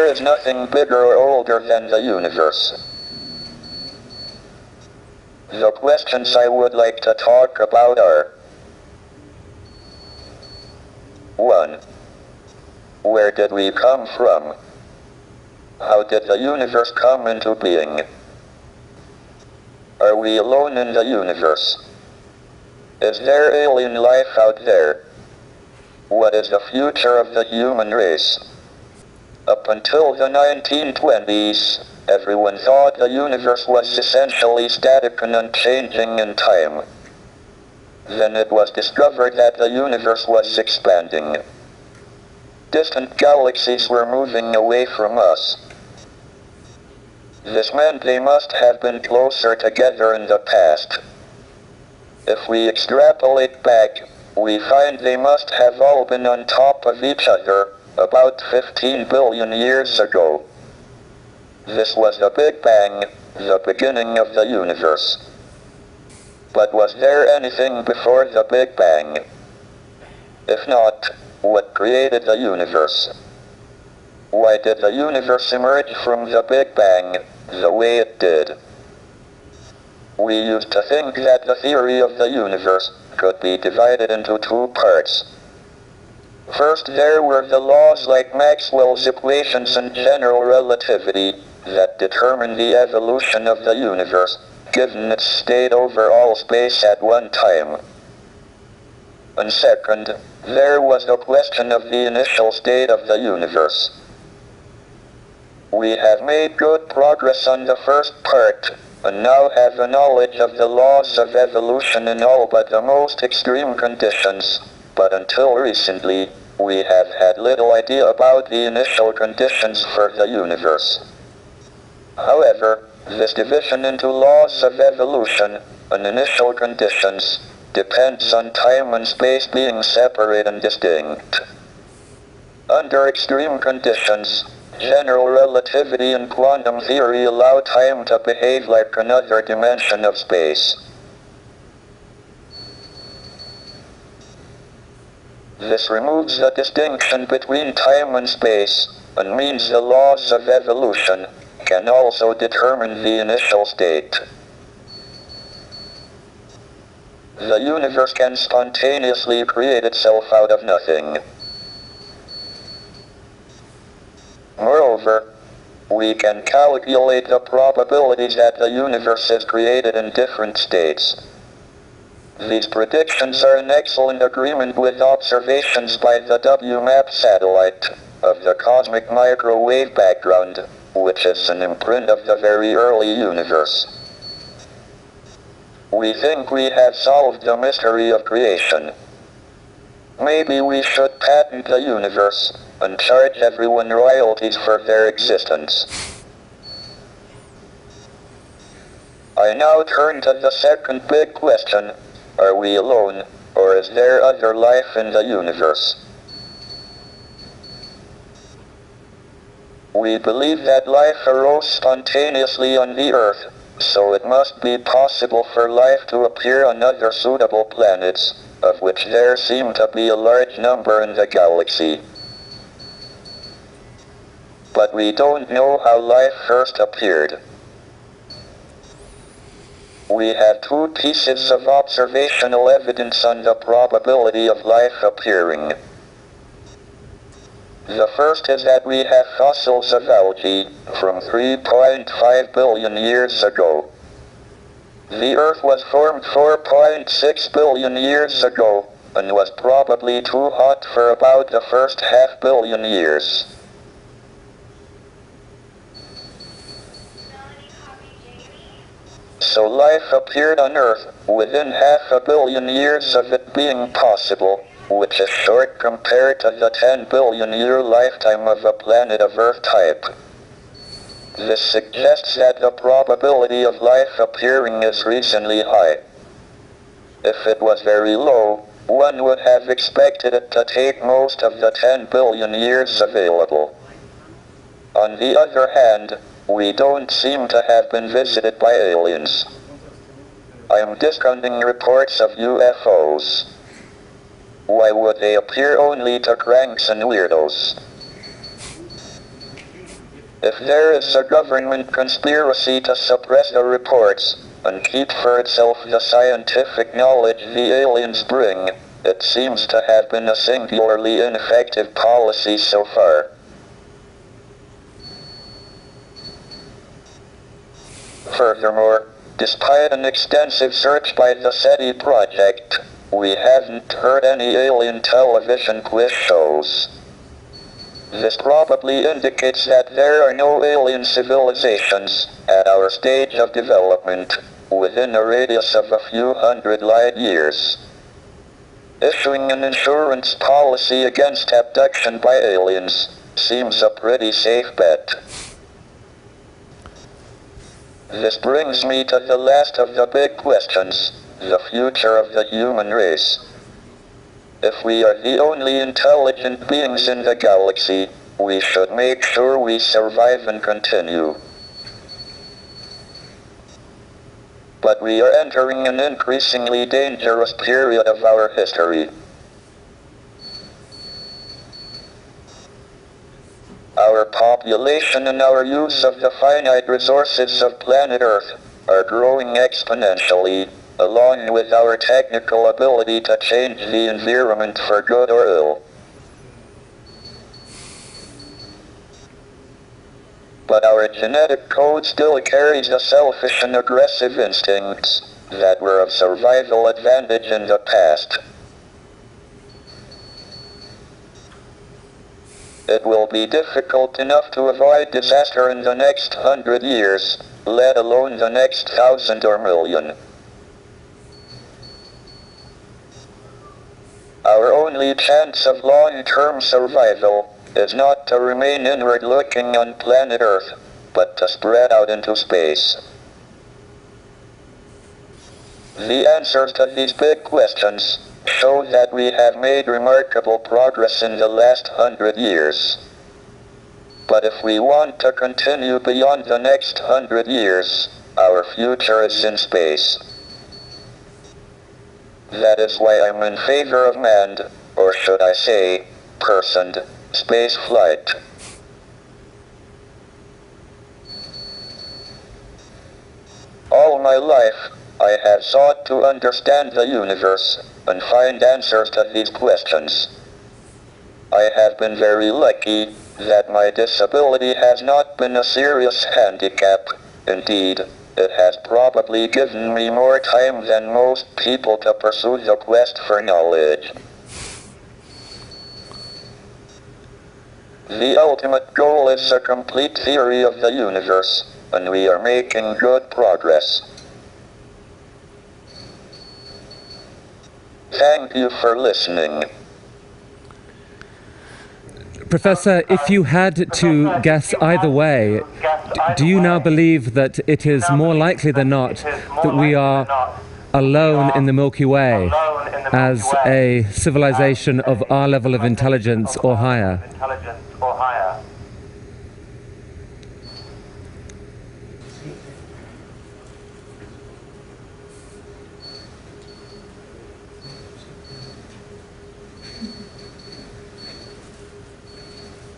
is nothing bigger or older than the universe. The questions I would like to talk about are: 1. Where did we come from? How did the universe come into being? Are we alone in the universe? Is there alien life out there? What is the future of the human race? Up until the 1920s, everyone thought the universe was essentially static and unchanging in time. Then it was discovered that the universe was expanding. Distant galaxies were moving away from us. This meant they must have been closer together in the past. If we extrapolate back, we find they must have all been on top of each other about 15 billion years ago. This was the Big Bang, the beginning of the universe. But was there anything before the Big Bang? If not, what created the universe? Why did the universe emerge from the Big Bang the way it did? We used to think that the theory of the universe could be divided into two parts. First, there were the laws like Maxwell's equations and general relativity that determine the evolution of the universe, given its state over all space at one time. And second, there was the question of the initial state of the universe. We have made good progress on the first part, and now have a knowledge of the laws of evolution in all but the most extreme conditions, but until recently, we have had little idea about the initial conditions for the universe. However, this division into laws of evolution and initial conditions depends on time and space being separate and distinct. Under extreme conditions, general relativity and quantum theory allow time to behave like another dimension of space. This removes the distinction between time and space, and means the laws of evolution can also determine the initial state. The universe can spontaneously create itself out of nothing. Moreover, we can calculate the probabilities that the universe is created in different states. These predictions are in excellent agreement with observations by the WMAP satellite of the cosmic microwave background, which is an imprint of the very early universe. We think we have solved the mystery of creation. Maybe we should patent the universe and charge everyone royalties for their existence. I now turn to the second big question: are we alone, or is there other life in the universe? We believe that life arose spontaneously on the Earth, so it must be possible for life to appear on other suitable planets, of which there seem to be a large number in the galaxy. But we don't know how life first appeared. We have two pieces of observational evidence on the probability of life appearing. The first is that we have fossils of algae from 3.5 billion years ago. The Earth was formed 4.6 billion years ago, and was probably too hot for about the first half billion years. So life appeared on Earth within half a billion years of it being possible, which is short compared to the 10 billion year lifetime of a planet of Earth type. This suggests that the probability of life appearing is reasonably high. If it was very low, one would have expected it to take most of the 10 billion years available. On the other hand, we don't seem to have been visited by aliens. I am discounting reports of UFOs. Why would they appear only to cranks and weirdos? If there is a government conspiracy to suppress the reports and keep for itself the scientific knowledge the aliens bring, it seems to have been a singularly ineffective policy so far. Furthermore, despite an extensive search by the SETI project, we haven't heard any alien television quiz shows. This probably indicates that there are no alien civilizations at our stage of development within a radius of a few hundred light years. Issuing an insurance policy against abduction by aliens seems a pretty safe bet. This brings me to the last of the big questions, the future of the human race. If we are the only intelligent beings in the galaxy, we should make sure we survive and continue. But we are entering an increasingly dangerous period of our history. Our population and our use of the finite resources of planet Earth are growing exponentially, along with our technical ability to change the environment for good or ill. But our genetic code still carries the selfish and aggressive instincts that were of survival advantage in the past. It will be difficult enough to avoid disaster in the next 100 years, let alone the next 1,000 or million. Our only chance of long-term survival is not to remain inward-looking on planet Earth, but to spread out into space. The answers to these big questions show that we have made remarkable progress in the last 100 years. But if we want to continue beyond the next 100 years, our future is in space. That is why I'm in favor of manned, or should I say, personed, space flight. All my life, I have sought to understand the universe and find answers to these questions. I have been very lucky that my disability has not been a serious handicap. Indeed, it has probably given me more time than most people to pursue the quest for knowledge. The ultimate goal is a complete theory of the universe, and we are making good progress. Thank you for listening. Professor, if you had to guess either way, do you now believe that it is more likely than not that we are alone in the Milky Way as a civilization of our level of intelligence or higher?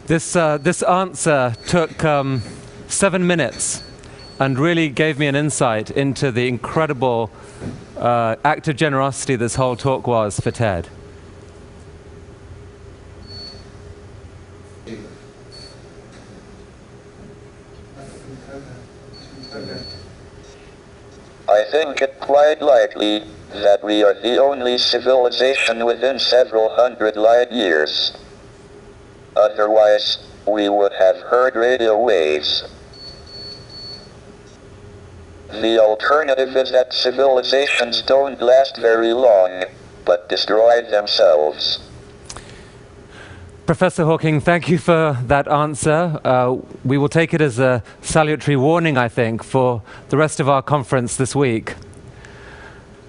This answer took 7 minutes and really gave me an insight into the incredible act of generosity this whole talk was for TED. I think it quite likely that we are the only civilization within several hundred light years. Otherwise, we would have heard radio waves. The alternative is that civilizations don't last very long, but destroy themselves. Professor Hawking, thank you for that answer. We will take it as a salutary warning, I think, for the rest of our conference this week.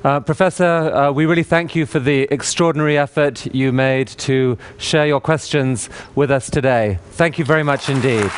Professor, we really thank you for the extraordinary effort you made to share your questions with us today. Thank you very much indeed.